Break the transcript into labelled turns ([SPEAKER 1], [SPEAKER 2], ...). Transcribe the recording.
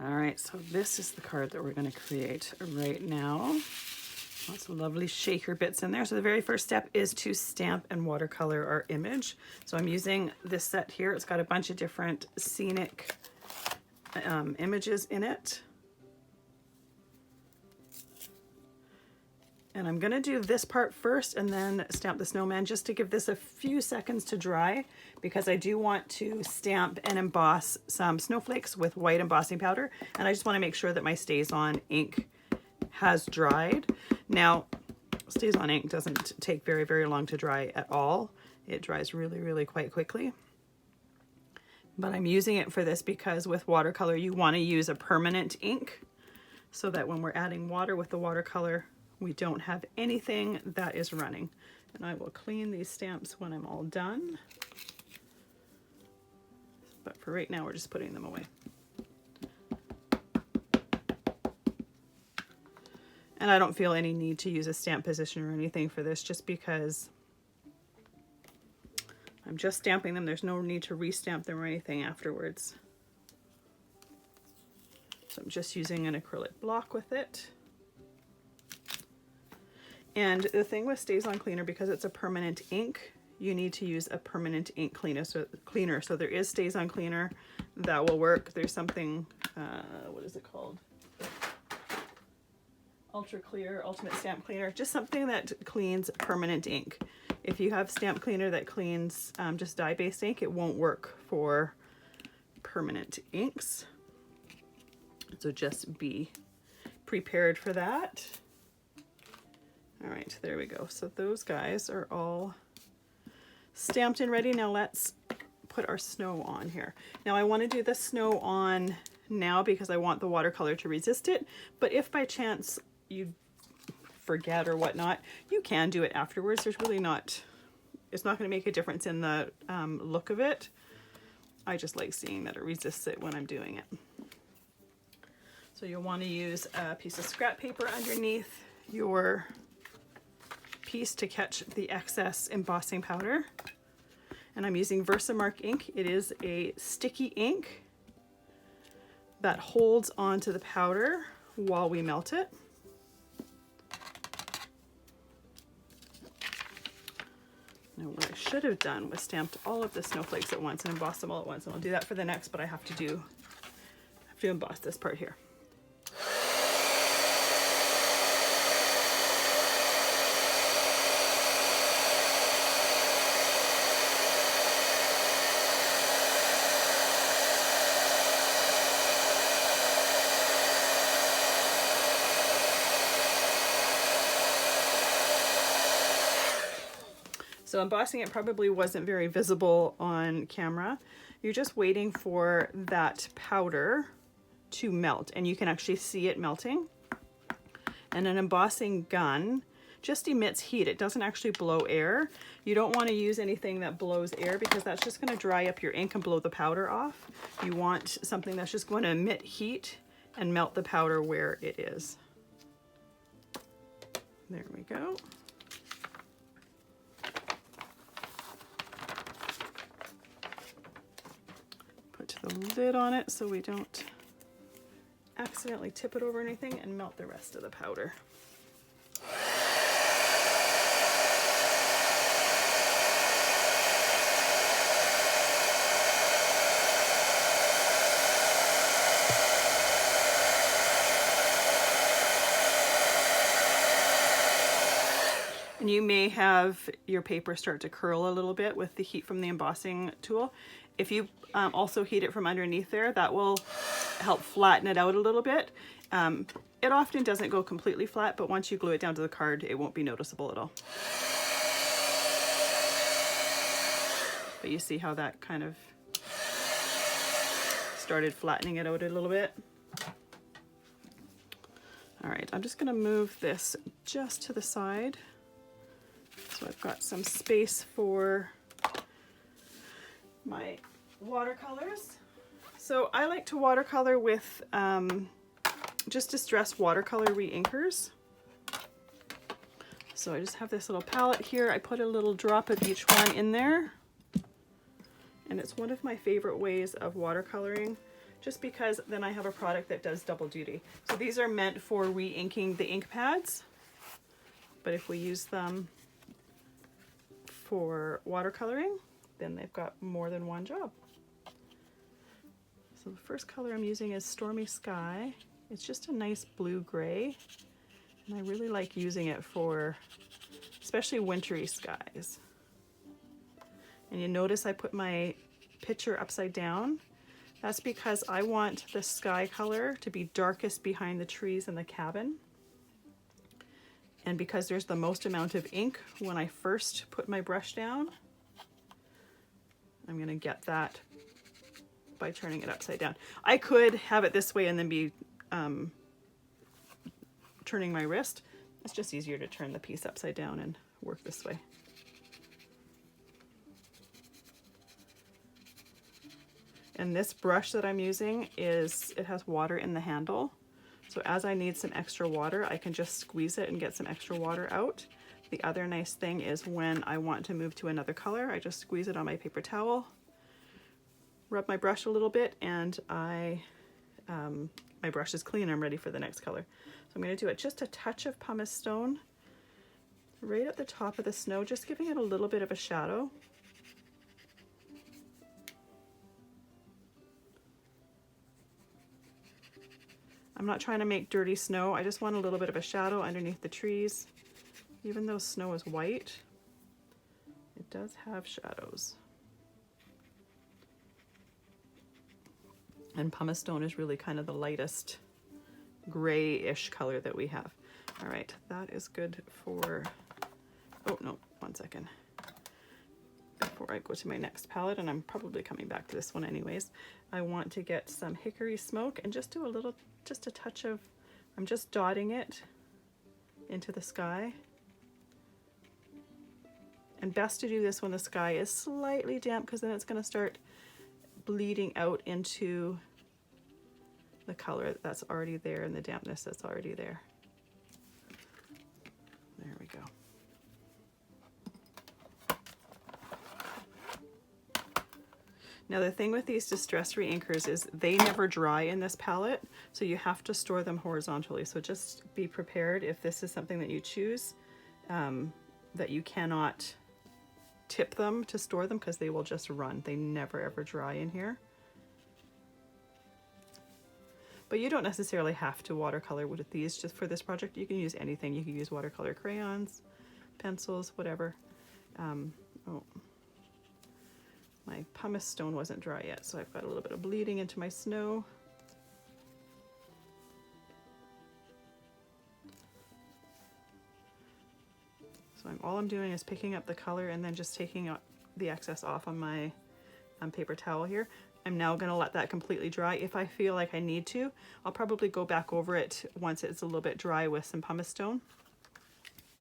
[SPEAKER 1] All right, so this is the card that we're going to create right now. Lots of lovely shaker bits in there. So the very first step is to stamp and watercolor our image. So I'm using this set here. It's got a bunch of different scenic images in it. And I'm going to do this part first and then stamp the snowman just to give this a few seconds to dry, because I do want to stamp and emboss some snowflakes with white embossing powder. And I just want to make sure that my StazOn ink has dried. Now, StazOn ink doesn't take very, very long to dry at all. It dries really, really quite quickly. But I'm using it for this because with watercolor, you want to use a permanent ink so that when we're adding water with the watercolor, we don't have anything that is running. And I will clean these stamps when I'm all done. But for right now, we're just putting them away. And I don't feel any need to use a stamp position or anything for this, just because I'm just stamping them. There's no need to restamp them or anything afterwards. So I'm just using an acrylic block with it. And the thing with StazOn cleaner, because it's a permanent ink, you need to use a permanent ink cleaner. So there is StazOn cleaner that will work. There's something, what is it called? Ultra Clear Ultimate Stamp Cleaner, just something that cleans permanent ink. If you have stamp cleaner that cleans just dye-based ink, it won't work for permanent inks. So just be prepared for that. All right, there we go. So those guys are all stamped and ready. Now let's put our snow on here. Now I want to do the snow on now because I want the watercolor to resist it. But if by chance you forget or whatnot, you can do it afterwards. There's really not, it's not going to make a difference in the look of it. I just like seeing that it resists it when I'm doing it. So you'll want to use a piece of scrap paper underneath your piece to catch the excess embossing powder. And I'm using Versamark ink. It is a sticky ink that holds onto the powder while we melt it. Now what I should have done was stamped all of the snowflakes at once and embossed them all at once. And I'll do that for the next, but I have to emboss this part here. So embossing it probably wasn't very visible on camera. You're just waiting for that powder to melt, and you can actually see it melting. And an embossing gun just emits heat. It doesn't actually blow air. You don't want to use anything that blows air because that's just going to dry up your ink and blow the powder off. You want something that's just going to emit heat and melt the powder where it is. There we go. The lid on it so we don't accidentally tip it over anything, and melt the rest of the powder. And you may have your paper start to curl a little bit with the heat from the embossing tool. If you also heat it from underneath there, that will help flatten it out a little bit. It often doesn't go completely flat, but once you glue it down to the card, it won't be noticeable at all. But you see how that kind of started flattening it out a little bit. All right, I'm just gonna move this just to the side. So I've got some space for my watercolors. So I like to watercolor with just distressed watercolor re-inkers. So I just have this little palette here. I put a little drop of each one in there. And it's one of my favorite ways of watercoloring just because then I have a product that does double duty. So these are meant for re-inking the ink pads, but if we use them for watercoloring, then they've got more than one job. So the first color I'm using is Stormy Sky. It's just a nice blue-gray, and I really like using it for especially wintry skies. And you notice I put my picture upside down. That's because I want the sky color to be darkest behind the trees in the cabin. And because there's the most amount of ink when I first put my brush down, I'm going to get that by turning it upside down. I could have it this way and then be turning my wrist. It's just easier to turn the piece upside down and work this way. And this brush that I'm using it has water in the handle. So as I need some extra water, I can just squeeze it and get some extra water out. The other nice thing is when I want to move to another color, I just squeeze it on my paper towel, rub my brush a little bit, and my brush is clean. I'm ready for the next color. So I'm going to do it just a touch of pumice stone right at the top of the snow, just giving it a little bit of a shadow. I'm not trying to make dirty snow. I just want a little bit of a shadow underneath the trees. Even though snow is white, it does have shadows. And pumice stone is really kind of the lightest grayish color that we have. All right, that is good for, oh no, one second. Before I go to my next palette, and I'm probably coming back to this one anyways, I want to get some hickory smoke and just do a little, just a touch of, I'm just dotting it into the sky. And best to do this when the sky is slightly damp, because then it's going to start bleeding out into the color that's already there and the dampness that's already there. There we go. Now the thing with these distress reinkers is they never dry in this palette, so you have to store them horizontally. So just be prepared if this is something that you choose, that you cannot tip them to store them, because they will just run. They never ever dry in here. But you don't necessarily have to watercolor with these. Just for this project, you can use anything. You can use watercolor crayons, pencils, whatever. Oh, my pumice stone wasn't dry yet, so I've got a little bit of bleeding into my snow. So all I'm doing is picking up the color and then just taking the excess off on my paper towel here. I'm now going to let that completely dry. If I feel like I need to, I'll probably go back over it once it's a little bit dry with some pumice stone.